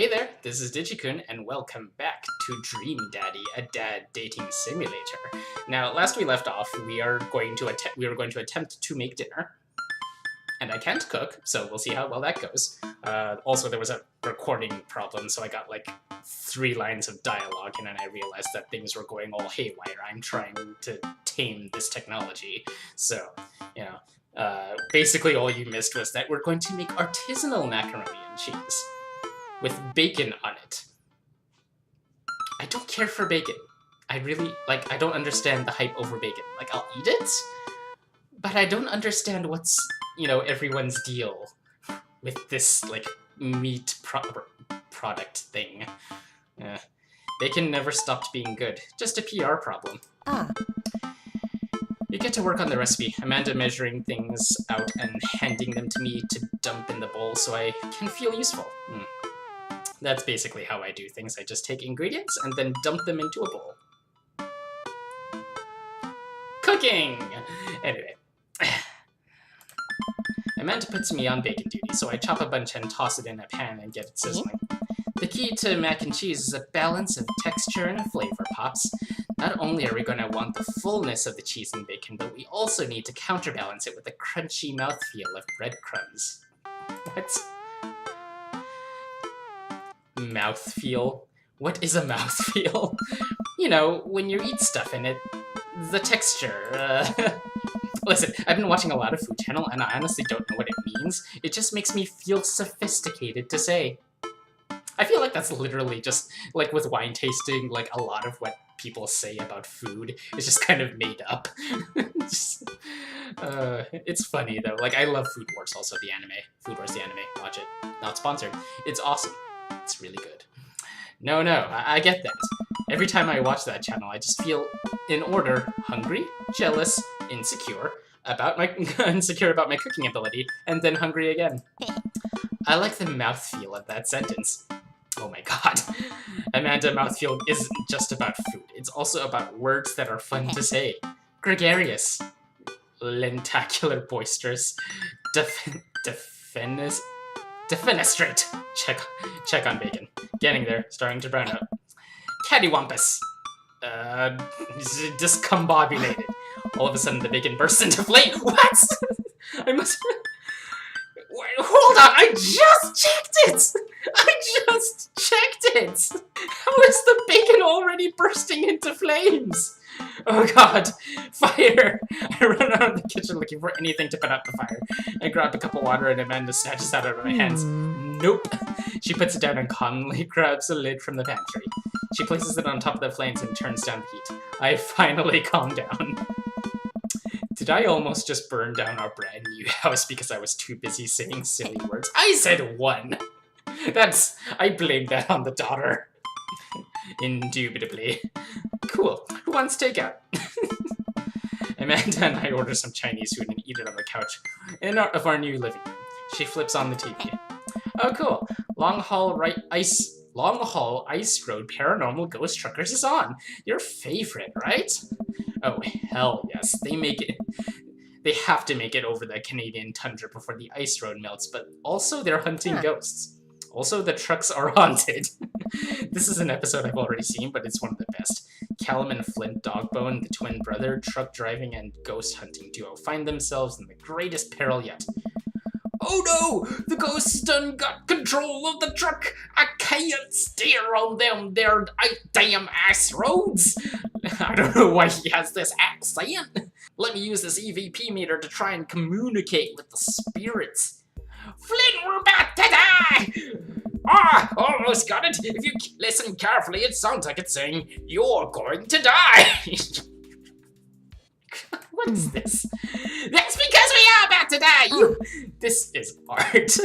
Hey there, this is Digikun, and welcome back to Dream Daddy, a dad dating simulator. Now, last we left off, we were going to attempt to make dinner, and I can't cook, so we'll see how well that goes. Also, there was a recording problem, so I got like 3 lines of dialogue, and then I realized that things were going all haywire. I'm trying to tame this technology, so basically all you missed was that we're going to make artisanal macaroni and cheese with bacon on it. I don't care for bacon. I don't understand the hype over bacon. Like, I'll eat it, but I don't understand what's, everyone's deal with this, like, meat product thing. Bacon never stopped being good. Just a PR problem. You get to work on the recipe, Amanda measuring things out and handing them to me to dump in the bowl so I can feel useful. That's basically how I do things. I just take ingredients and then dump them into a bowl. Cooking! Anyway. Amanda puts me on bacon duty, so I chop a bunch and toss it in a pan and get it sizzling. The key to mac and cheese is a balance of texture and flavor, Pops. Not only are we going to want the fullness of the cheese and bacon, but we also need to counterbalance it with the crunchy mouthfeel of breadcrumbs. What? Mouthfeel? What is a mouthfeel? When you eat stuff in it, the texture. Listen, I've been watching a lot of Food Channel, and I honestly don't know what it means. It just makes me feel sophisticated to say. I feel like that's literally just, like with wine tasting, like a lot of what people say about food is just kind of made up. It's funny though. Like, I love Food Wars, also the anime. Food Wars the anime. Watch it. Not sponsored. It's awesome. It's really good. No, I get that. Every time I watch that channel, I just feel, in order, hungry, jealous, insecure about my cooking ability, and then hungry again. I like the mouthfeel of that sentence. Oh my god. Amanda, mouthfeel isn't just about food. It's also about words that are fun to say. Gregarious. Lentacular, boisterous. Defenestrate. Check on bacon. Getting there. Starting to brown out. Cattywampus. Discombobulated. All of a sudden the bacon bursts into flame. What? I must... Wait, hold on, I just checked it! How is the bacon already bursting into flames? Oh god, fire! I run out of the kitchen looking for anything to put out the fire. I grab a cup of water and Amanda snatches it out of my hands. Nope. She puts it down and calmly grabs a lid from the pantry. She places it on top of the flames and turns down the heat. I finally calm down. Did I almost just burn down our brand new house because I was too busy saying silly words? I said one! I blame that on the daughter. Indubitably. Cool. Who wants takeout? Amanda and I order some Chinese food and eat it on the couch of our new living room. She flips on the TV. Oh, cool. Long haul ice road paranormal ghost truckers is on. Your favorite, right? Oh, hell yes. They have to make it over the Canadian tundra before the ice road melts, but also they're hunting ghosts. Also, the trucks are haunted. This is an episode I've already seen, but it's one of the best. Callum and Flint Dogbone, the twin brother, truck driving and ghost hunting duo, find themselves in the greatest peril yet. Oh no! The ghosts done got control of the truck! I can't steer on them there damn ass roads! I don't know why he has this accent. Let me use this EVP meter to try and communicate with the spirits. Flint, we're about to die! Ah, almost got it. If you listen carefully, it sounds like it's saying, you're going to die! What is this? That's because we are about to die! This is art.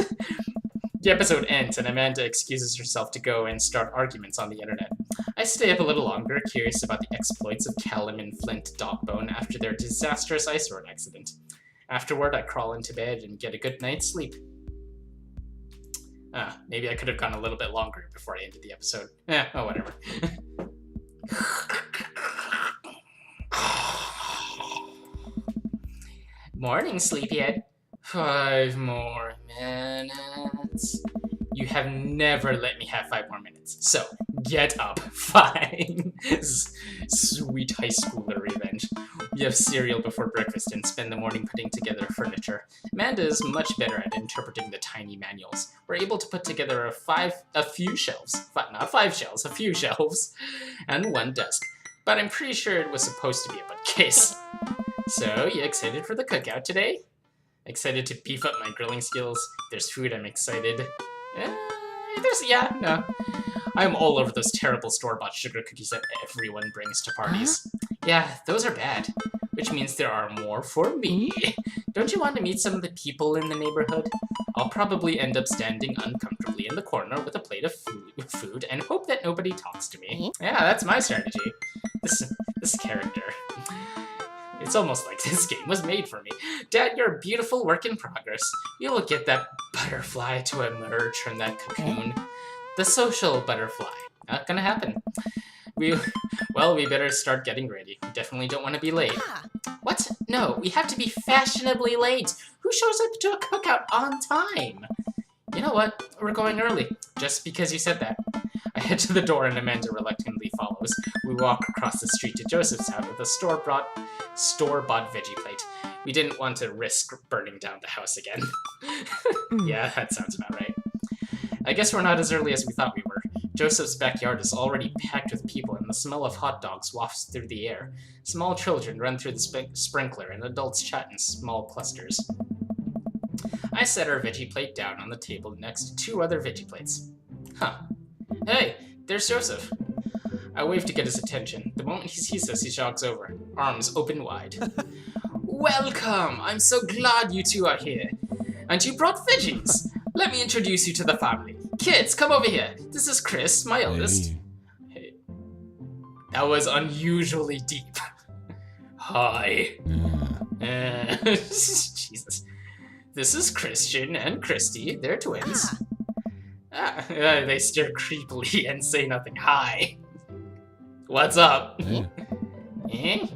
The episode ends and Amanda excuses herself to go and start arguments on the internet. I stay up a little longer, curious about the exploits of Callum and Flint Dogbone after their disastrous ice road accident. Afterward, I crawl into bed and get a good night's sleep. Maybe I could have gone a little bit longer before I ended the episode. Oh, whatever. Morning, sleepyhead. 5 more minutes. You have never let me have 5 more minutes. So, get up. Fine. Sweet high schooler revenge. We have cereal before breakfast and spend the morning putting together furniture. Amanda is much better at interpreting the tiny manuals. We're able to put together a few shelves. Not 5 shelves, a few shelves. And 1 desk. But I'm pretty sure it was supposed to be a bookcase. So, you excited for the cookout today? Excited to beef up my grilling skills. There's food, I'm excited. No. I'm all over those terrible store-bought sugar cookies that everyone brings to parties. Yeah, those are bad. Which means there are more for me. Don't you want to meet some of the people in the neighborhood? I'll probably end up standing uncomfortably in the corner with a plate of food and hope that nobody talks to me. Yeah, that's my strategy. This character. It's almost like this game was made for me. Dad, you're a beautiful work in progress. You will get that butterfly to emerge from that cocoon. The social butterfly. Not gonna happen. We better start getting ready. We definitely don't want to be late. What? No, we have to be fashionably late. Who shows up to a cookout on time? You know what? We're going early. Just because you said that. I head to the door and Amanda reluctantly follows. We walk across the street to Joseph's house with a store-bought veggie plate. We didn't want to risk burning down the house again. Yeah, that sounds about right. I guess we're not as early as we thought we were. Joseph's backyard is already packed with people and the smell of hot dogs wafts through the air. Small children run through the sprinkler and adults chat in small clusters. I set our veggie plate down on the table next to 2 other veggie plates. Huh. Hey, there's Joseph. I wave to get his attention. The moment he sees us, he jogs over, arms open wide. Welcome! I'm so glad you 2 are here. And you brought veggies. Let me introduce you to the family. Kids, come over here. This is Chris, my eldest. Hey. That was unusually deep. Hi. Jesus. This is Christian and Christy. They're twins. They stare creepily and say nothing. Hi. What's up? And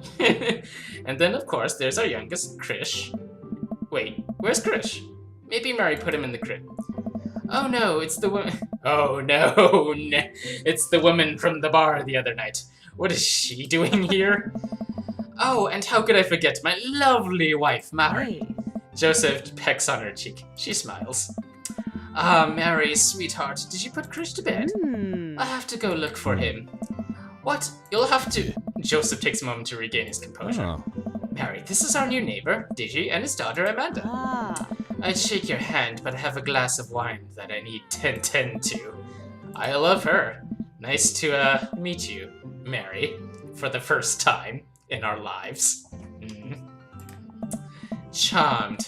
then, of course, there's our youngest, Krish. Wait, where's Krish? Maybe Mary put him in the crib. Oh no, it's the woman. Oh no, it's the woman from the bar the other night. What is she doing here? Oh, and how could I forget my lovely wife, Mary? Joseph pecks on her cheek. She smiles. Ah, Mary, sweetheart, did you put Krish to bed? I have to go look for him. What? You'll have to... Joseph takes a moment to regain his composure. Mary, this is our new neighbor, Digi, and his daughter, Amanda. I'd shake your hand, but I have a glass of wine that I need to tend to. I love her. Nice to, meet you, Mary, for the first time in our lives. Charmed.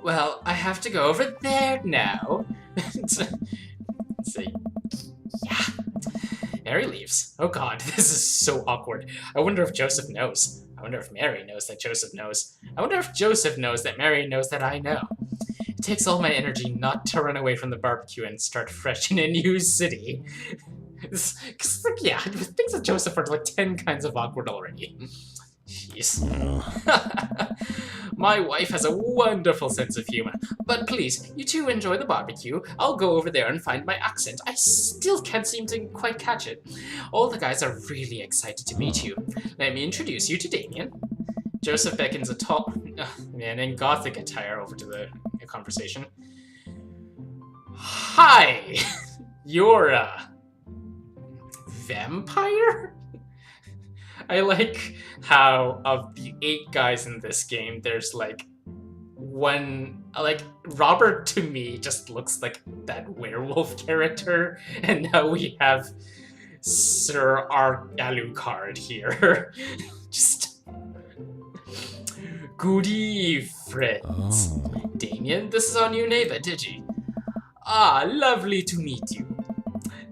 Well, I have to go over there now. Yeah. Mary leaves. Oh god, this is so awkward. I wonder if Joseph knows. I wonder if Mary knows that Joseph knows. I wonder if Joseph knows that Mary knows that I know. It takes all my energy not to run away from the barbecue and start fresh in a new city. Cause, like, yeah, things with Joseph are like 10 kinds of awkward already. Jeez. My wife has a wonderful sense of humor. But please, you 2 enjoy the barbecue. I'll go over there and find my accent. I still can't seem to quite catch it. All the guys are really excited to meet you. Let me introduce you to Damien. Joseph beckons a tall man in gothic attire over to the conversation. Hi! You're a vampire? I like how of the 8 guys in this game, there's like 1, like Robert to me just looks like that werewolf character, and now we have Sir Alucard here. Just good eve, friends. Damien, this is our new neighbor, Digi. Ah, lovely to meet you.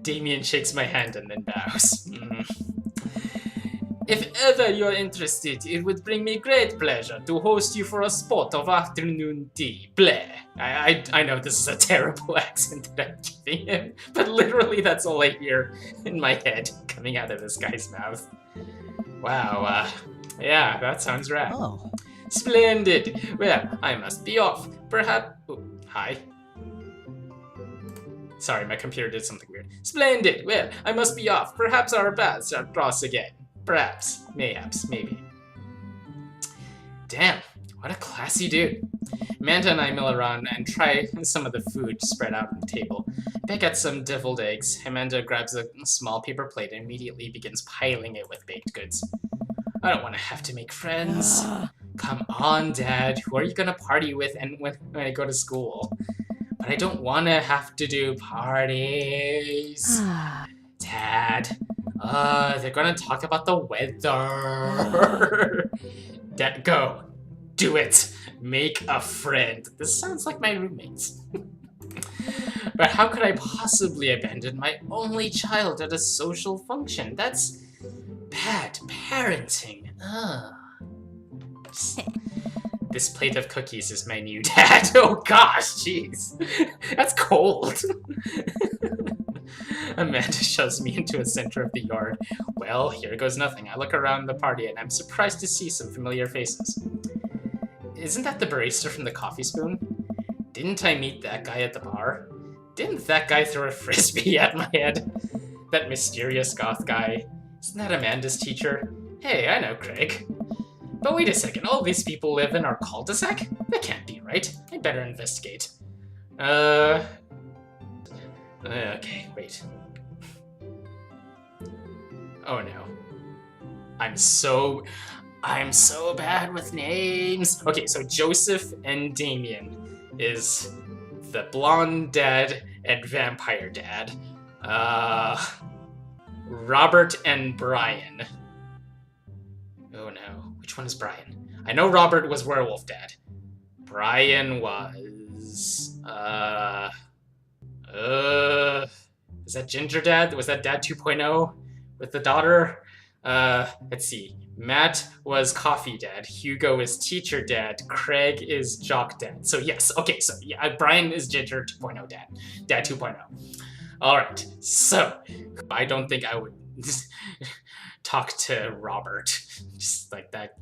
Damien shakes my hand and then bows. If ever you're interested, it would bring me great pleasure to host you for a spot of afternoon tea. Bleh. I know this is a terrible accent that I'm giving him, but literally that's all I hear in my head coming out of this guy's mouth. Wow, yeah, that sounds rad. Oh. Splendid. Well, I must be off. Perhaps... Oh, hi. Sorry, my computer did something weird. Splendid! Well, I must be off. Perhaps our paths are cross again. Perhaps. Mayhaps. Maybe. Damn. What a classy dude. Amanda and I mill around and try some of the food spread out on the table. Pick at some deviled eggs. Amanda grabs a small paper plate and immediately begins piling it with baked goods. I don't want to have to make friends. Come on, Dad. Who are you going to party with and when I go to school? But I don't want to have to do parties. Dad. They're going to talk about the weather. Dad, go. Do it. Make a friend. This sounds like my roommates. But how could I possibly abandon my only child at a social function? That's bad parenting. This plate of cookies is my new dad. Oh gosh, jeez. That's cold. Amanda shoves me into a center of the yard. Well, here goes nothing. I look around the party and I'm surprised to see some familiar faces. Isn't that the barista from the Coffee Spoon? Didn't I meet that guy at the bar? Didn't that guy throw a frisbee at my head? That mysterious goth guy. Isn't that Amanda's teacher? Hey, I know Craig. But wait a second, all these people live in our cul-de-sac? That can't be right. I better investigate. Okay, wait. Oh no. I'm so bad with names. Okay, so Joseph and Damien is the blonde dad and vampire dad. Robert and Brian. Oh no, which one is Brian? I know Robert was werewolf dad. Brian was... is that Ginger Dad? Was that Dad 2.0 with the daughter? Let's see. Matt was Coffee Dad. Hugo is Teacher Dad. Craig is Jock Dad. So yes, okay, so yeah, Brian is Ginger 2.0 Dad. Dad 2.0. Alright, so I don't think I would talk to Robert. Just like that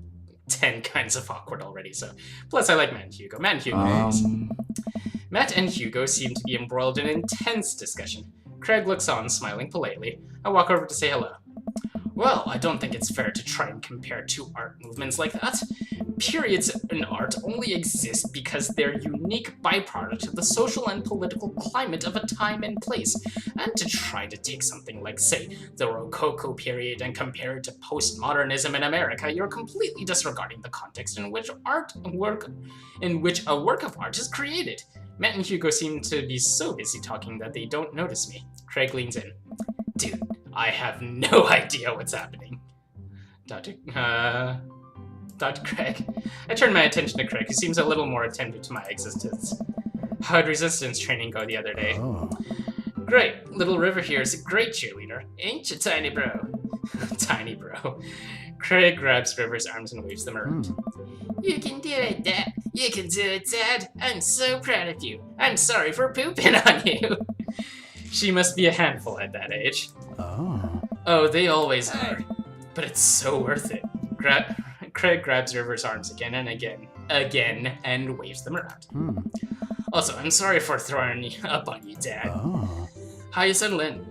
10 kinds of awkward already, so. Plus I like Matt and Hugo. Matt and Hugo is. Matt and Hugo seem to be embroiled in intense discussion. Craig looks on, smiling politely. I walk over to say hello. Well, I don't think it's fair to try and compare two art movements like that. Periods in art only exist because they're unique byproduct of the social and political climate of a time and place. And to try to take something like, say, the Rococo period and compare it to postmodernism in America, you're completely disregarding the context in which a work of art is created. Matt and Hugo seem to be so busy talking that they don't notice me. Craig leans in. Dude, I have no idea what's happening. Dr. Craig. I turn my attention to Craig, who seems a little more attentive to my existence. How'd resistance training go the other day? Oh. Great. Little River here is a great cheerleader. Ain't you, tiny bro? Tiny bro. Craig grabs River's arms and waves them around. You can do it, Dad. You can do it, Dad. I'm so proud of you. I'm sorry for pooping on you. She must be a handful at that age. Oh, they always are. But it's so worth it. Craig grabs River's arms again and again, and waves them around. Also, I'm sorry for throwing up on you, Dad. How you settle in?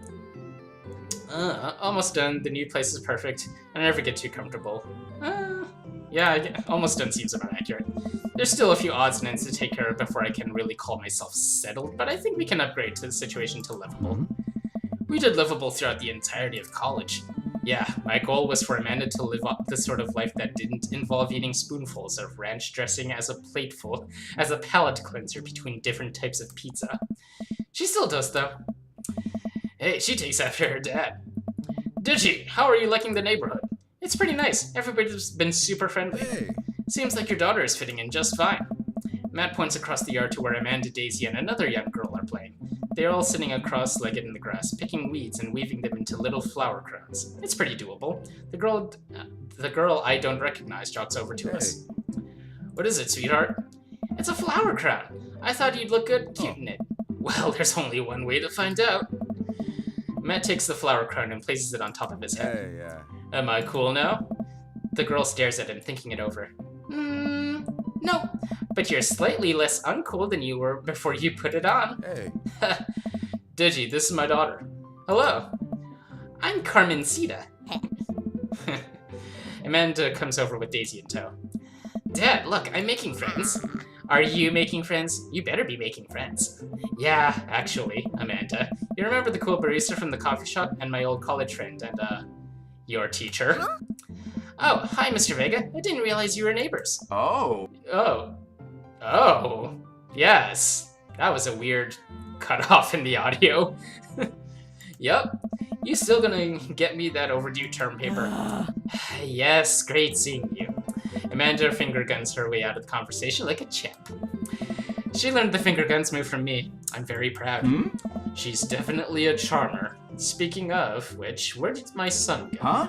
Almost done. The new place is perfect. I never get too comfortable. Yeah, almost done seems about accurate. There's still a few odds and ends to take care of before I can really call myself settled, but I think we can upgrade the situation to livable. We did livable throughout the entirety of college. Yeah, my goal was for Amanda to live up the sort of life that didn't involve eating spoonfuls of ranch dressing as a palate cleanser between different types of pizza. She still does, though. Hey, she takes after her dad. Digi, how are you liking the neighborhood? It's pretty nice. Everybody's been super friendly. Hey. Seems like your daughter is fitting in just fine. Matt points across the yard to where Amanda, Daisy, and another young girl are playing. They're all sitting cross-legged in the grass, picking weeds and weaving them into little flower crowns. It's pretty doable. The girl I don't recognize jogs over to us. What is it, sweetheart? It's a flower crown. I thought you'd look good cute in it. Well, there's only one way to find out. Matt takes the flower crown and places it on top of his head. Hey, Am I cool now? The girl stares at him, thinking it over. No, but you're slightly less uncool than you were before you put it on. Hey. Digi, this is my daughter. Hello. I'm Carmencita. Amanda comes over with Daisy in tow. Dad, look, I'm making friends. Are you making friends? You better be making friends. Yeah, actually, Amanda. You remember the cool barista from the coffee shop and my old college friend and, your teacher? Huh? Oh, hi, Mr. Vega. I didn't realize you were neighbors. Oh. Oh, yes. That was a weird cutoff in the audio. Yup. You still gonna get me that overdue term paper? Yes, great seeing you. Amanda finger guns her way out of the conversation like a champ. She learned the finger guns move from me. I'm very proud. She's definitely a charmer. Speaking of which, where did my son go? Huh?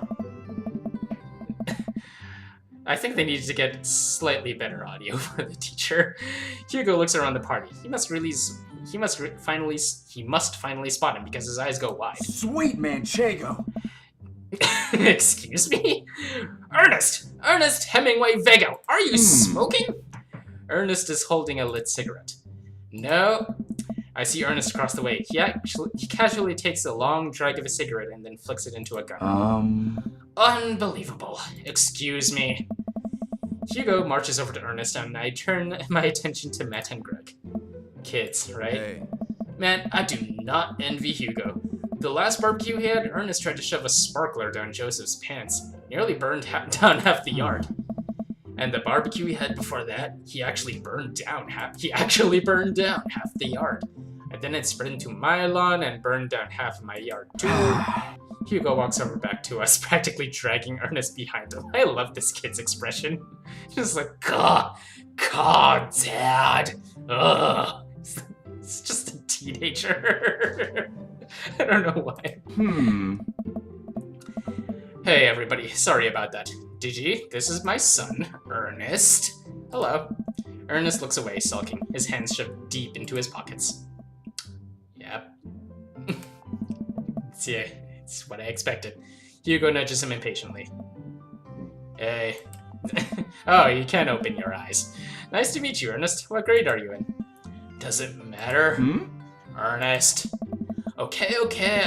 I think they needed to get slightly better audio for the teacher. Hugo looks around the party. He must finally spot him because his eyes go wide. Sweet Manchego. Excuse me? Ernest Hemingway Vega, are you smoking? Ernest is holding a lit cigarette. No. I see Ernest across the way. He casually takes a long drag of a cigarette and then flicks it into a gun. Unbelievable. Excuse me. Hugo marches over to Ernest and I turn my attention to Matt and Greg. Kids, right? Hey. Man, I do not envy Hugo. The last barbecue he had, Ernest tried to shove a sparkler down Joseph's pants. Nearly burned down half the yard. And the barbecue he had before that, he actually burned down half the yard. And then it spread into my lawn and burned down half of my yard too. Hugo walks over back to us, practically dragging Ernest behind him. I love this kid's expression. Just like, God, Dad. Ugh. It's just a teenager. I don't know why. Hey everybody, sorry about that. Digi, this is my son, Ernest. Hello. Ernest looks away, sulking, his hands shoved deep into his pockets. Yep. It's what I expected. Hugo nudges him impatiently. Hey. Oh, you can't open your eyes. Nice to meet you, Ernest. What grade are you in? Does it matter? Ernest. Okay,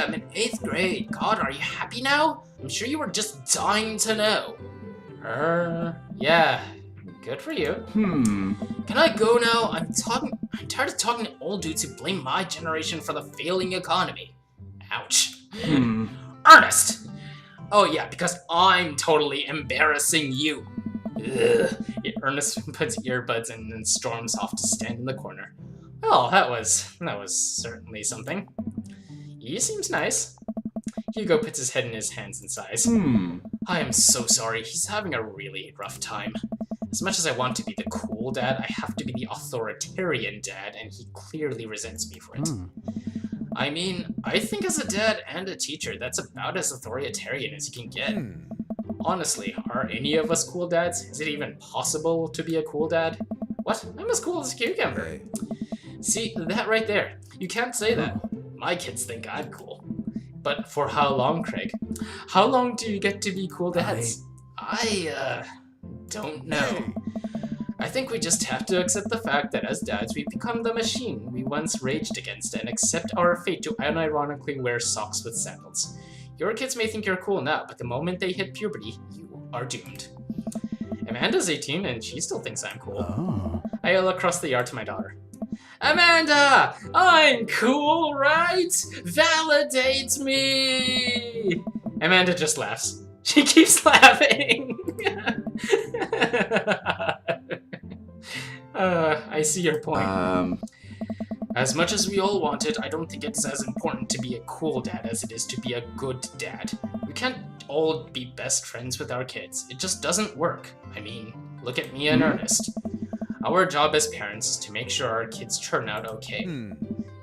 I'm in 8th grade. God, are you happy now? I'm sure you were just dying to know. Yeah. Good for you. Can I go now? I'm tired of talking to old dudes who blame my generation for the failing economy. Ouch. Ernest! Oh yeah, because I'm totally embarrassing you. Ugh. Yeah, Ernest puts earbuds in and storms off to stand in the corner. Well, that was certainly something. He seems nice. Hugo puts his head in his hands and sighs. I am so sorry. He's having a really rough time. As much as I want to be the cool dad, I have to be the authoritarian dad, and he clearly resents me for it. I mean, I think as a dad and a teacher, that's about as authoritarian as you can get. Honestly, are any of us cool dads? Is it even possible to be a cool dad? What? I'm as cool as a cucumber. Hey. See, that right there. You can't say that. My kids think I'm cool. But for how long, Craig? How long do you get to be cool dads? I don't know. I think we just have to accept the fact that as dads, we become the machine we once raged against and accept our fate to unironically wear socks with sandals. Your kids may think you're cool now, but the moment they hit puberty, you are doomed. Amanda's 18 and she still thinks I'm cool. I yell across the yard to my daughter. Amanda! I'm cool, right? Validate me! Amanda just laughs. She keeps laughing. I see your point. As much as we all want it, I don't think it's as important to be a cool dad as it is to be a good dad. We can't all be best friends with our kids. It just doesn't work. I mean, look at me and Ernest. Our job as parents is to make sure our kids turn out okay.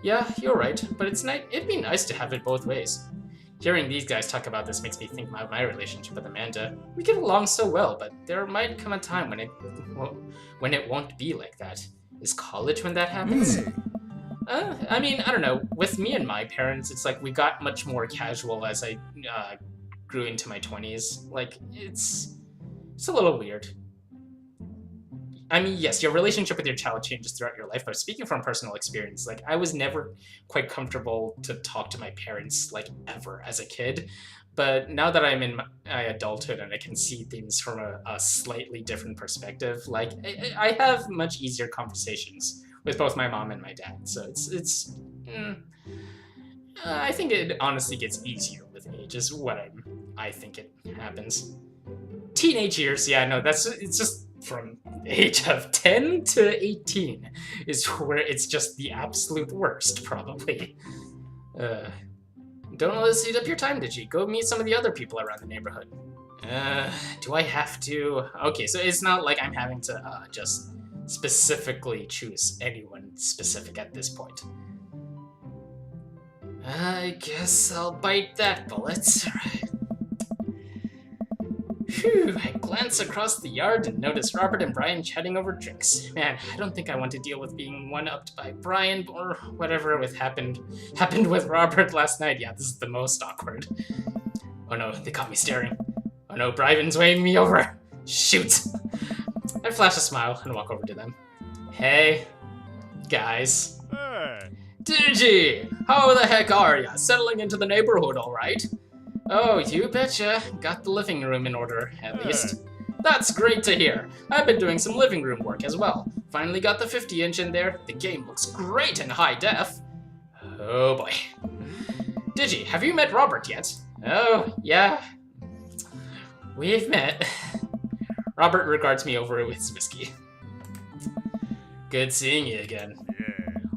Yeah, you're right, but it'd be nice to have it both ways. Hearing these guys talk about this makes me think about my relationship with Amanda. We get along so well, but there might come a time when it won't be like that. Is college when that happens? I mean, I don't know. With me and my parents, it's like we got much more casual as I grew into my 20s. Like, it's a little weird. I mean, yes, your relationship with your child changes throughout your life, but speaking from personal experience, like, I was never quite comfortable to talk to my parents, like, ever as a kid. But now that I'm in my adulthood and I can see things from a slightly different perspective, like, I have much easier conversations with both my mom and my dad. So I think it honestly gets easier with age, is what I think it happens. Teenage years, yeah, no, it's just from the age of 10 to 18 is where it's just the absolute worst, probably. Don't let us eat up your time, Digi. Go meet some of the other people around the neighborhood. Do I have to? Okay, so it's not like I'm having to just specifically choose anyone specific at this point. I guess I'll bite that bullet. Phew, I glance across the yard and notice Robert and Brian chatting over drinks. Man, I don't think I want to deal with being one-upped by Brian or whatever happened with Robert last night. Yeah, this is the most awkward. Oh no, they caught me staring. Oh no, Brian's weighing me over. Shoot! I flash a smile and walk over to them. Hey, guys. Hey. Digi! How the heck are ya? Settling into the neighborhood all right? Oh, you betcha. Got the living room in order, at least. That's great to hear. I've been doing some living room work as well. Finally got the 50-inch in there. The game looks great in high def. Oh boy. Digi, have you met Robert yet? Oh, yeah. We've met. Robert regards me over with his whiskey. Good seeing you again.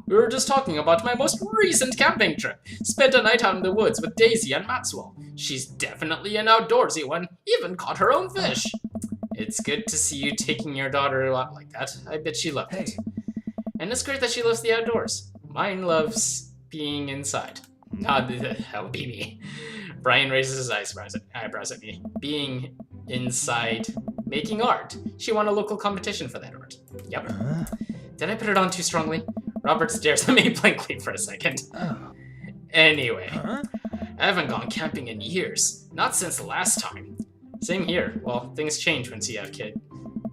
We were just talking about my most recent camping trip. Spent a night out in the woods with Daisy and Maxwell. She's definitely an outdoorsy one, even caught her own fish. It's good to see you taking your daughter out like that. I bet she loved it. And it's great that she loves the outdoors. Mine loves being inside. That would be me. Brian raises his eyebrows at me. Being inside, making art. She won a local competition for that art. Yep. Did I put it on too strongly? Robert stares at me blankly for a second. Anyway, I haven't gone camping in years. Not since the last time. Same here. Well, things change once you have kids.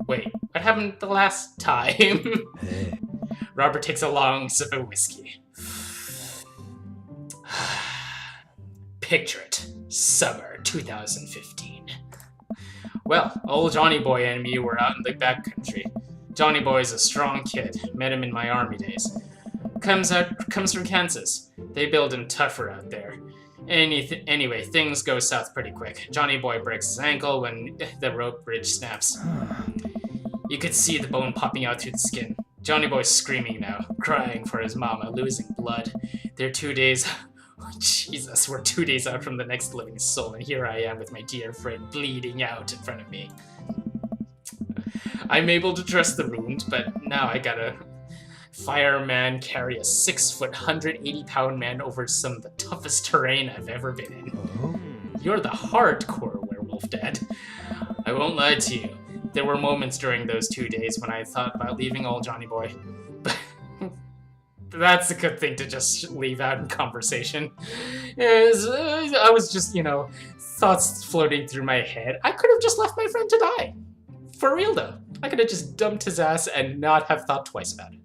Wait, what happened the last time? Robert takes a long sip of whiskey. Picture it. Summer 2015. Well, old Johnny Boy and me were out in the backcountry. Johnny Boy's a strong kid. Met him in my army days. Comes from Kansas. They build him tougher out there. Anyway, things go south pretty quick. Johnny Boy breaks his ankle when the rope bridge snaps. You could see the bone popping out through the skin. Johnny Boy's screaming now, crying for his mama, losing blood. They're 2 days... Oh, Jesus, we're 2 days out from the next living soul, and here I am with my dear friend bleeding out in front of me. I'm able to dress the wound, but now I gotta fireman carry a 6-foot, 180-pound man over some of the toughest terrain I've ever been in. You're the hardcore werewolf, Dad. I won't lie to you. There were moments during those 2 days when I thought about leaving old Johnny Boy. But that's a good thing to just leave out in conversation. I was just, thoughts floating through my head. I could have just left my friend to die. For real, though. I could have just dumped his ass and not have thought twice about it.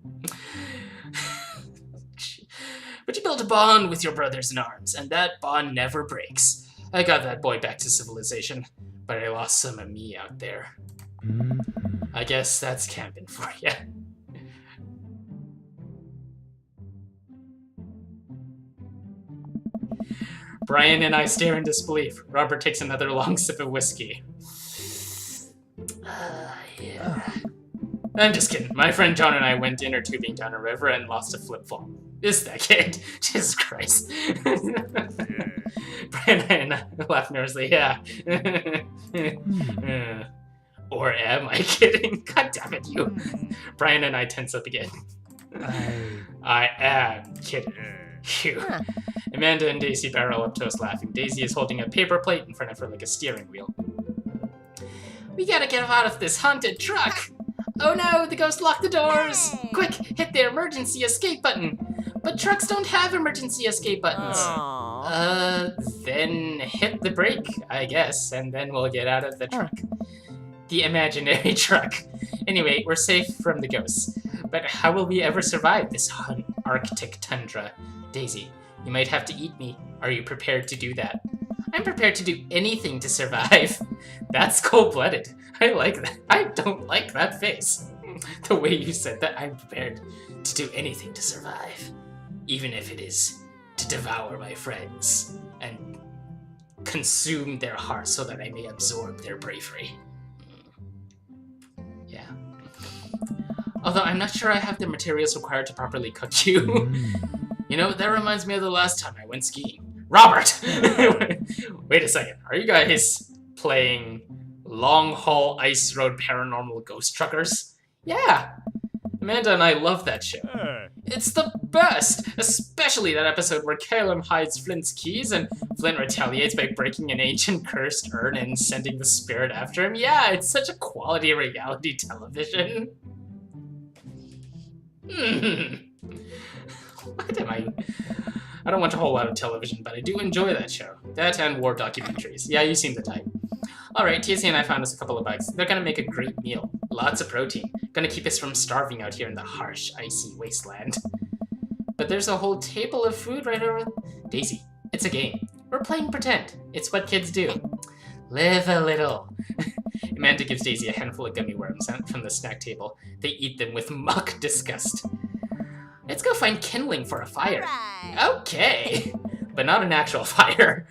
But you build a bond with your brothers in arms, and that bond never breaks. I got that boy back to civilization, but I lost some of me out there. I guess that's camping for you. Brian and I stare in disbelief. Robert takes another long sip of whiskey. Yeah. I'm just kidding. My friend John and I went inner tubing down a river and lost a flip-flop. Is that kid? Jesus Christ. Brian and I laugh nervously. Yeah. Or am I kidding? God damn it, you. Brian and I tense up again. I am kidding. Phew. Amanda and Daisy barrel up to us laughing. Daisy is holding a paper plate in front of her like a steering wheel. We gotta get out of this haunted truck! Oh no, the ghost locked the doors! Quick, hit the emergency escape button! But trucks don't have emergency escape buttons. Then hit the brake, I guess, and then we'll get out of the truck. The imaginary truck. Anyway, we're safe from the ghosts. But how will we ever survive this Arctic tundra? Daisy, you might have to eat me. Are you prepared to do that? I'm prepared to do anything to survive. That's cold-blooded. I like that. I don't like that face. The way you said that, I'm prepared to do anything to survive. Even if it is to devour my friends and consume their hearts so that I may absorb their bravery. Yeah. Although I'm not sure I have the materials required to properly cook you. You know, that reminds me of the last time I went skiing. Robert! Wait a second. Are you guys playing Long Haul Ice Road Paranormal Ghost Truckers? Yeah. Amanda and I love that show. It's the best! Especially that episode where Caleb hides Flint's keys and Flint retaliates by breaking an ancient cursed urn and sending the spirit after him. Yeah, it's such a quality reality television. What am I don't watch a whole lot of television, but I do enjoy that show. That and war documentaries. Yeah, you seem the type. Alright, TC and I found us a couple of bugs. They're gonna make a great meal. Lots of protein. Gonna keep us from starving out here in the harsh, icy wasteland. But there's a whole table of food right over... Daisy, it's a game. We're playing pretend. It's what kids do. Live a little. Amanda gives Daisy a handful of gummy worms from the snack table. They eat them with mock disgust. Let's go find kindling for a fire. Right. Okay. But not an actual fire.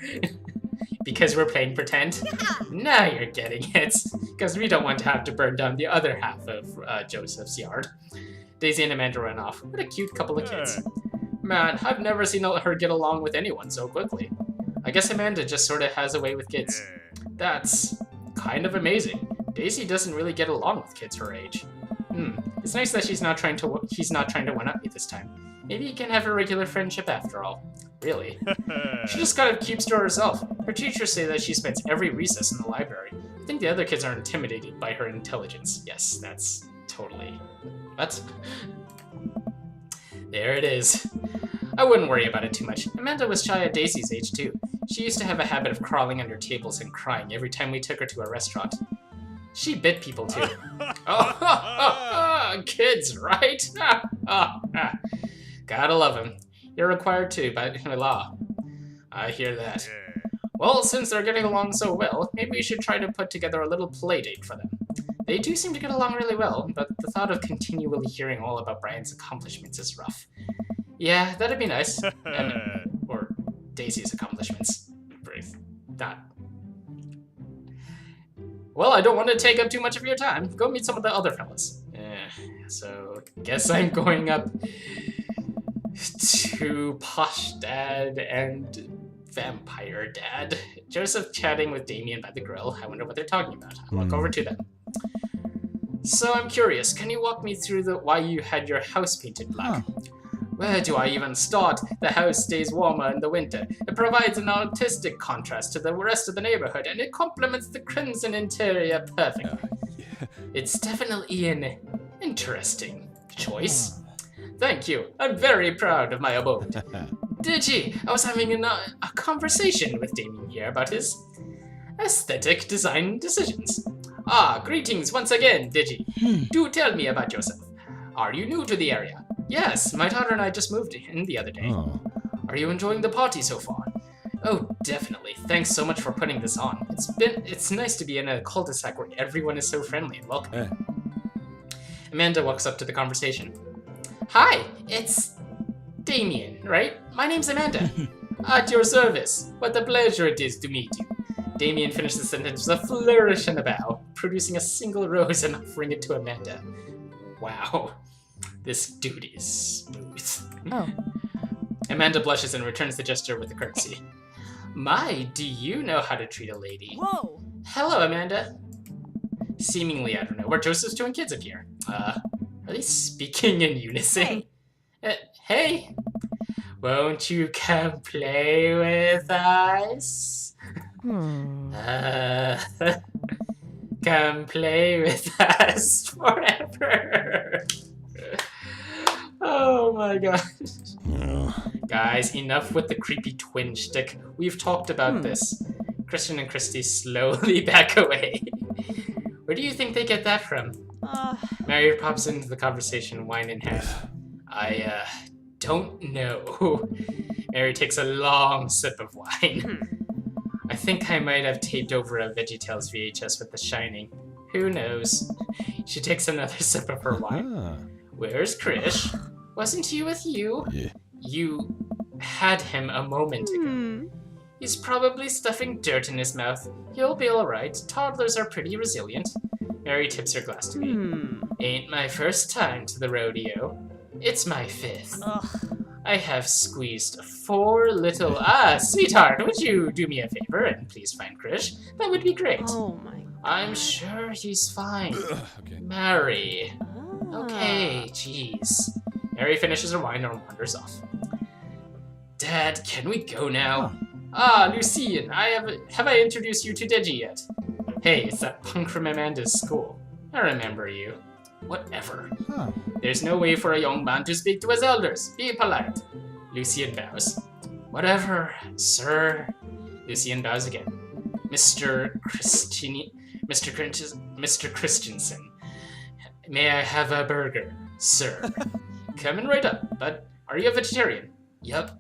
Because we're playing pretend? Now you're getting it. Because we don't want to have to burn down the other half of Joseph's yard. Daisy and Amanda run off. What a cute couple of kids. Man, I've never seen her get along with anyone so quickly. I guess Amanda just sort of has a way with kids. That's kind of amazing. Daisy doesn't really get along with kids her age. It's nice that he's not trying to one-up me this time. Maybe you can have a regular friendship after all. Really? She just kind of keeps to herself. Her teachers say that she spends every recess in the library. I think the other kids are intimidated by her intelligence. Yes, that's totally... What? There it is. I wouldn't worry about it too much. Amanda was shy at Daisy's age too. She used to have a habit of crawling under tables and crying every time we took her to a restaurant. She bit people too. Kids, right? Gotta love them. You're required to by law. I hear that. Well, since they're getting along so well, maybe we should try to put together a little play date for them. They do seem to get along really well, but the thought of continually hearing all about Brian's accomplishments is rough. Yeah, that'd be nice. Or Daisy's accomplishments. Not. Well, I don't want to take up too much of your time. Go meet some of the other fellas. So, guess I'm going up to Posh Dad and Vampire Dad. Joseph chatting with Damien by the grill. I wonder what they're talking about. I'll walk over to them. So I'm curious, can you walk me through why you had your house painted black? Where do I even start? The house stays warmer in the winter. It provides an artistic contrast to the rest of the neighborhood, and it complements the crimson interior perfectly. It's definitely an interesting choice. Thank you. I'm very proud of my abode. Digi, I was having a conversation with Damien here about his aesthetic design decisions. Greetings once again, Digi. Do tell me about yourself. Are you new to the area? Yes, my daughter and I just moved in the other day. Are you enjoying the party so far? Oh, definitely. Thanks so much for putting this on. It's nice to be in a cul-de-sac where everyone is so friendly and welcoming. Amanda walks up to the conversation. Hi, it's Damien, right? My name's Amanda. At your service. What a pleasure it is to meet you. Damien finished the sentence with a flourish and a bow, producing a single rose and offering it to Amanda. Wow. This dude is smooth. Amanda blushes and returns the gesture with a curtsy. My, do you know how to treat a lady? Whoa! Hello, Amanda. Seemingly, I don't know, where Joseph's two kids appear. Are they speaking in unison? Hey! Won't you come play with us? Come play with us forever. Oh my gosh. Guys, enough with the creepy twin shtick. We've talked about this. Christian and Christy slowly back away. Where do you think they get that from? Mary pops into the conversation, wine in hand. I, don't know. Mary takes a long sip of wine. I think I might have taped over a VeggieTales VHS with The Shining. Who knows? She takes another sip of her wine. Where's Krish? Wasn't he with you? Yeah. You had him a moment ago. He's probably stuffing dirt in his mouth. He'll be alright. Toddlers are pretty resilient. Mary tips her glass to me. Ain't my first time to the rodeo. It's my 5th. I have squeezed 4 little... sweetheart, would you do me a favor and please find Krish? That would be great. Oh my god. I'm sure he's fine. Okay. Mary. Okay, jeez. Mary finishes her wine and wanders off. Dad, can we go now? Lucien, have I introduced you to Digi yet? Hey, it's that punk from Amanda's school. I remember you. Whatever. There's no way for a young man to speak to his elders. Be polite. Lucien bows. Whatever, sir. Lucien bows again. Mr. Christensen. May I have a burger, sir? Coming right up, but are you a vegetarian? Yup.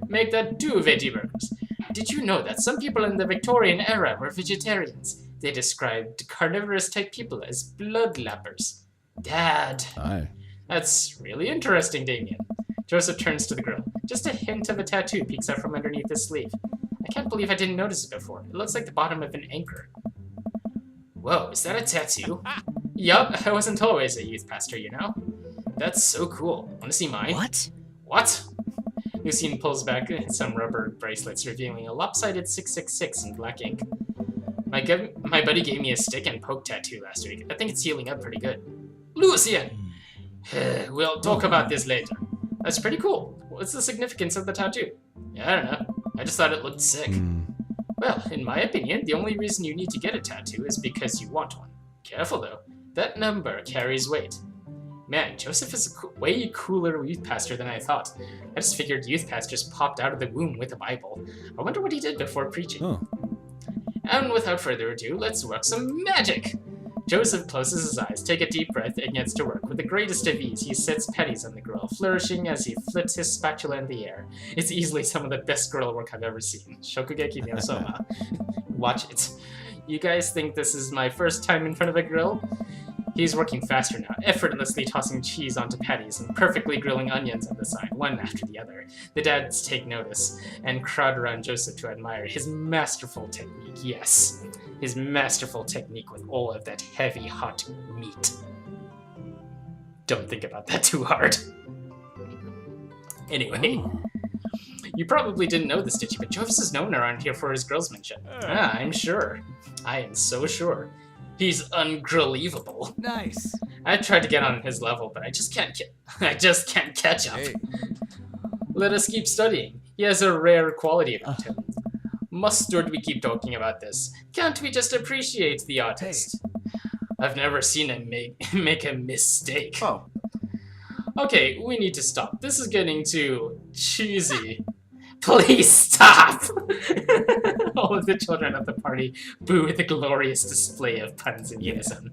Make that 2 veggie burgers. Did you know that some people in the Victorian era were vegetarians? They described carnivorous-type people as bloodlappers. Dad. Aye. That's really interesting, Damien. Joseph turns to the grill. Just a hint of a tattoo peeks out from underneath his sleeve. I can't believe I didn't notice it before. It looks like the bottom of an anchor. Whoa, is that a tattoo? Yup, I wasn't always a youth pastor, you know? That's so cool. Wanna see mine? What? What? Lucien pulls back some rubber bracelets, revealing a lopsided 666 in black ink. My buddy gave me a stick and poke tattoo last week. I think it's healing up pretty good. Lucien! We'll talk about this later. That's pretty cool. What's the significance of the tattoo? Yeah, I don't know. I just thought it looked sick. Well, in my opinion, the only reason you need to get a tattoo is because you want one. Careful though. That number carries weight. Man, Joseph is a way cooler youth pastor than I thought. I just figured youth pastors popped out of the womb with a Bible. I wonder what he did before preaching. And without further ado, let's work some magic! Joseph closes his eyes, takes a deep breath, and gets to work. With the greatest of ease, he sets patties on the grill, flourishing as he flips his spatula in the air. It's easily some of the best grill work I've ever seen. Shokugeki no Soma. Watch it. You guys think this is my first time in front of a grill? He's working faster now, effortlessly tossing cheese onto patties and perfectly grilling onions on the side, one after the other. The dads take notice and crowd around Joseph to admire his masterful technique. Yes, his masterful technique with all of that heavy, hot meat. Don't think about that too hard. Anyway, you probably didn't know this, did you? But Joseph is known around here for his grillsmanship. I'm sure. I am so sure. He's ungrillevable. Nice. I tried to get on his level, but I just can't catch up. Hey. Let us keep studying. He has a rare quality about him. Mustard we keep talking about this. Can't we just appreciate the artist? I've never seen him make a mistake. Oh. Okay, we need to stop. This is getting too cheesy. Please stop! All of the children at the party boo at the glorious display of puns in unison.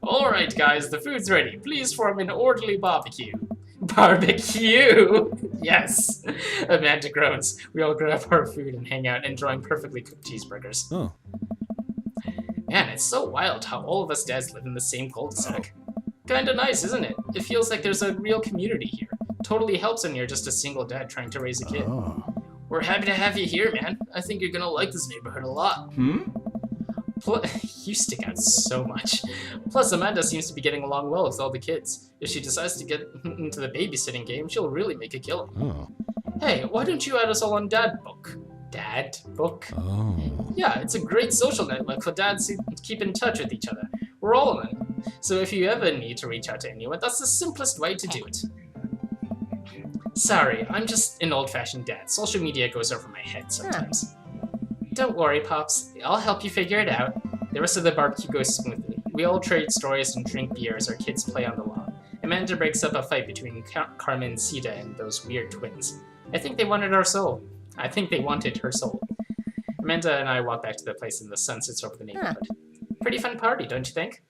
Alright guys, the food's ready. Please form an orderly barbecue. Barbecue! Yes! Amanda groans. We all grab our food and hang out, enjoying perfectly cooked cheeseburgers. Oh. Man, it's so wild how all of us dads live in the same cul-de-sac. Kinda nice, isn't it? It feels like there's a real community here. Totally helps when you're just a single dad trying to raise a kid. We're happy to have you here, man. I think you're gonna like this neighborhood a lot. You stick out so much. Plus, Amanda seems to be getting along well with all the kids. If she decides to get into the babysitting game, she'll really make a killing. Hey, why don't you add us all on Dad Book? Dad Book? Yeah, it's a great social network for dads who keep in touch with each other. We're all in it. So if you ever need to reach out to anyone, that's the simplest way to do it. Sorry, I'm just an old-fashioned dad. Social media goes over my head sometimes. Don't worry, Pops. I'll help you figure it out. The rest of the barbecue goes smoothly. We all trade stories and drink beer as our kids play on the lawn. Amanda breaks up a fight between Carmen, Sita, and those weird twins. I think they wanted our soul. I think they wanted her soul. Amanda and I walk back to the place and the sun sits over the neighborhood. Pretty fun party, don't you think?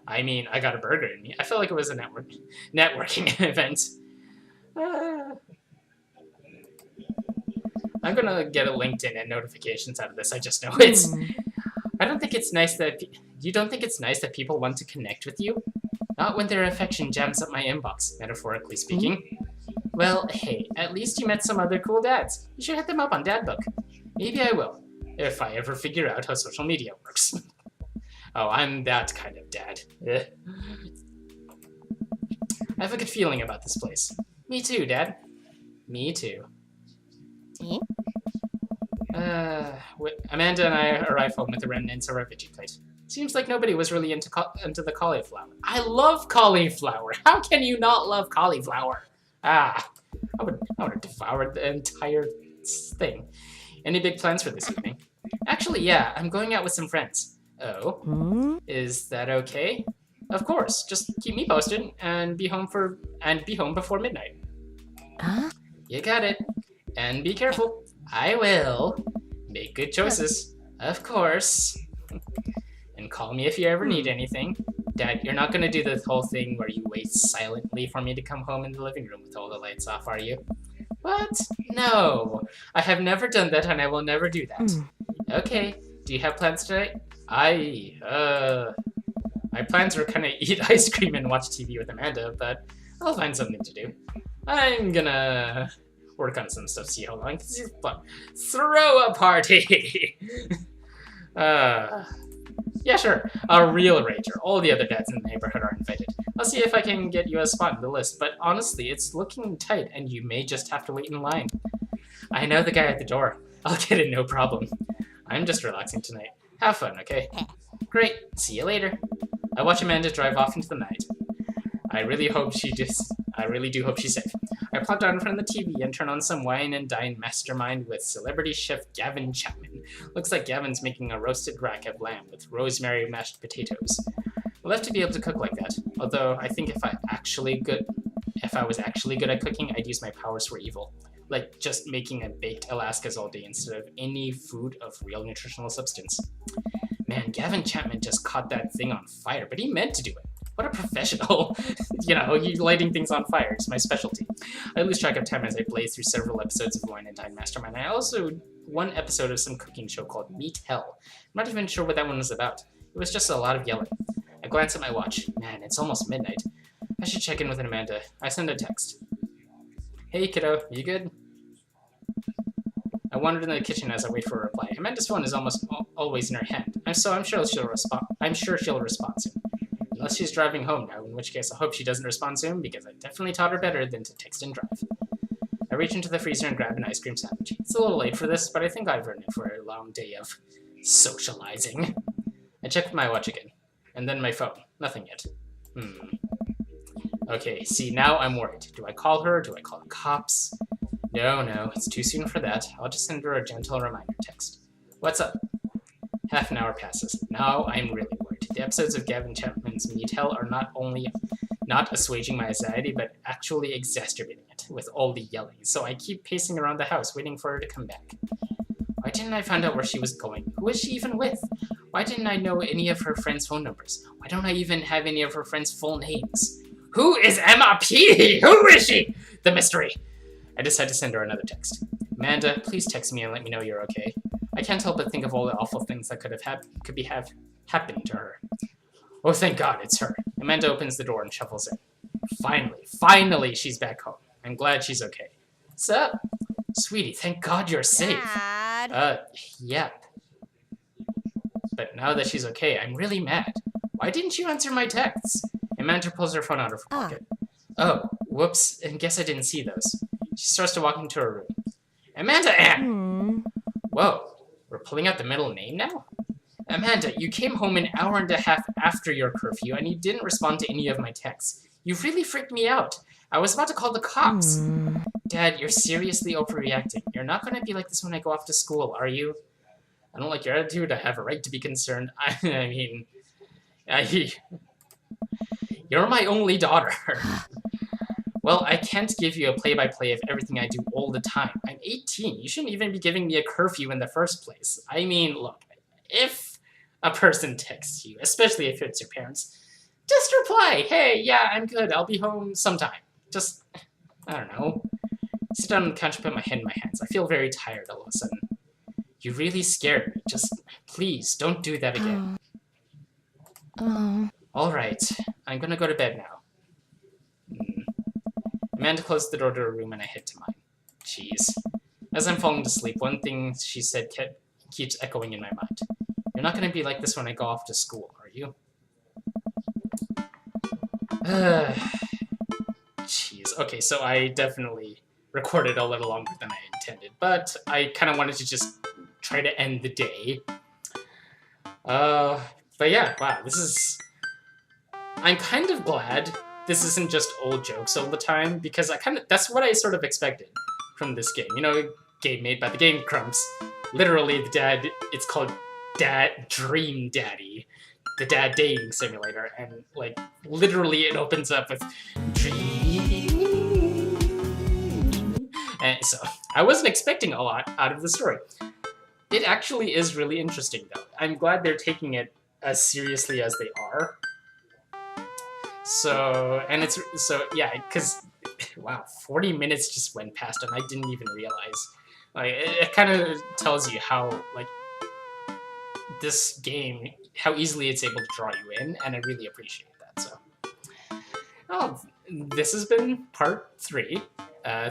I mean, I got a burger in me. I felt like it was a networking event. I'm gonna get a LinkedIn and notifications out of this. I just know it. I don't think it's nice that you don't think it's nice that people want to connect with you? Not when their affection jams up my inbox, metaphorically speaking. Well, hey, at least you met some other cool dads. You should hit them up on Dadbook. Maybe I will, if I ever figure out how social media works. Oh, I'm that kind of dad. I have a good feeling about this place. Me too, Dad. Me too. Amanda and I arrive home with the remnants of our veggie plate. Seems like nobody was really into the cauliflower. I love cauliflower. How can you not love cauliflower? I would have devoured the entire thing. Any big plans for this evening? Actually, yeah, I'm going out with some friends. Oh, is that okay? Of course. Just keep me posted and be home before midnight. You got it. And be careful. I will. Make good choices. Of course. And call me if you ever need anything. Dad, you're not gonna do the whole thing where you wait silently for me to come home in the living room with all the lights off, are you? What? No. I have never done that and I will never do that. Okay. Do you have plans tonight? My plans were kinda eat ice cream and watch TV with Amanda, but I'll find something to do. I'm gonna work on some stuff, see how long this is fun. Throw a party! Yeah, sure. A real rager. All the other dads in the neighborhood are invited. I'll see if I can get you a spot in the list, but honestly, it's looking tight and you may just have to wait in line. I know the guy at the door. I'll get it, no problem. I'm just relaxing tonight. Have fun, okay? Great. See you later. I watch Amanda drive off into the night. I really do hope she's safe. I plop down in front of the TV and turn on some wine and dine mastermind with celebrity chef Gavin Chapman. Looks like Gavin's making a roasted rack of lamb with rosemary mashed potatoes. I'd love to be able to cook like that, although I think if I was actually good at cooking, I'd use my powers for evil. Like just making a baked Alaskas all day instead of any food of real nutritional substance. Man, Gavin Chapman just caught that thing on fire, but he meant to do it. What a professional. You know, lighting things on fire is my specialty. I lose track of time as I blaze through several episodes of Wine and Dine Mastermind. I also one episode of some cooking show called Meat Hell. I'm not even sure what that one was about. It was just a lot of yelling. I glance at my watch. Man, it's almost midnight. I should check in with Amanda. I send a text. Hey kiddo, you good? I wandered in the kitchen as I wait for a reply. Amanda's phone is almost always in her hand, so I'm sure she'll respond. Soon. Unless she's driving home now, in which case I hope she doesn't respond soon, because I definitely taught her better than to text and drive. I reach into the freezer and grab an ice cream sandwich. It's a little late for this, but I think I've earned it for a long day of socializing. I check my watch again, and then my phone. Nothing yet. Okay, see, now I'm worried. Do I call her? Do I call the cops? No, it's too soon for that. I'll just send her a gentle reminder text. What's up? Half an hour passes. Now I'm really worried. The episodes of Gavin Chapman's Meat Hell are not only not assuaging my anxiety, but actually exacerbating it with all the yelling. So I keep pacing around the house, waiting for her to come back. Why didn't I find out where she was going? Who is she even with? Why didn't I know any of her friends' phone numbers? Why don't I even have any of her friends' full names? Who is Emma P? Who is she? The mystery. I decide to send her another text. Amanda, please text me and let me know you're okay. I can't help but think of all the awful things that could have happened to her. Oh, thank God, it's her. Amanda opens the door and shuffles in. Finally, she's back home. I'm glad she's okay. Sup? Sweetie, thank God you're safe. Dad. Yep. But now that she's okay, I'm really mad. Why didn't you answer my texts? Amanda pulls her phone out of her pocket. Oh, whoops, and guess I didn't see those. She starts to walk into her room. Amanda Ann! Whoa, we're pulling out the middle name now? Amanda, you came home an hour and a half after your curfew, and you didn't respond to any of my texts. You really freaked me out. I was about to call the cops. Dad, you're seriously overreacting. You're not going to be like this when I go off to school, are you? I don't like your attitude. I have a right to be concerned. You're my only daughter. Well, I can't give you a play-by-play of everything I do all the time. I'm 18. You shouldn't even be giving me a curfew in the first place. I mean, look, if a person texts you, especially if it's your parents, just reply, hey, yeah, I'm good, I'll be home sometime. Just, I don't know, sit down on the couch and put my head in my hands. I feel very tired all of a sudden. You really scared me. Just, please, don't do that again. Alright, I'm gonna go to bed now. Amanda closed the door to her room and I head to mine. Jeez. As I'm falling to sleep, one thing she said keeps echoing in my mind. You're not gonna be like this when I go off to school, are you? Jeez. Okay, so I definitely recorded a little longer than I intended, but I kind of wanted to just try to end the day. But yeah, wow, this is... I'm kind of glad this isn't just old jokes all the time, because that's what I sort of expected from this game. You know, game made by the Game Grumps. Literally, the dad, it's called Dream Daddy, the dad dating simulator, and like literally it opens up with dream. And so I wasn't expecting a lot out of the story. It actually is really interesting though. I'm glad they're taking it as seriously as they are. So, and it's, so yeah, because, wow, 40 minutes just went past and I didn't even realize. Like, it kind of tells you how, like, this game, how easily it's able to draw you in, and I really appreciate that, so. Oh, this has been part 3.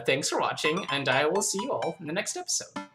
Thanks for watching, and I will see you all in the next episode.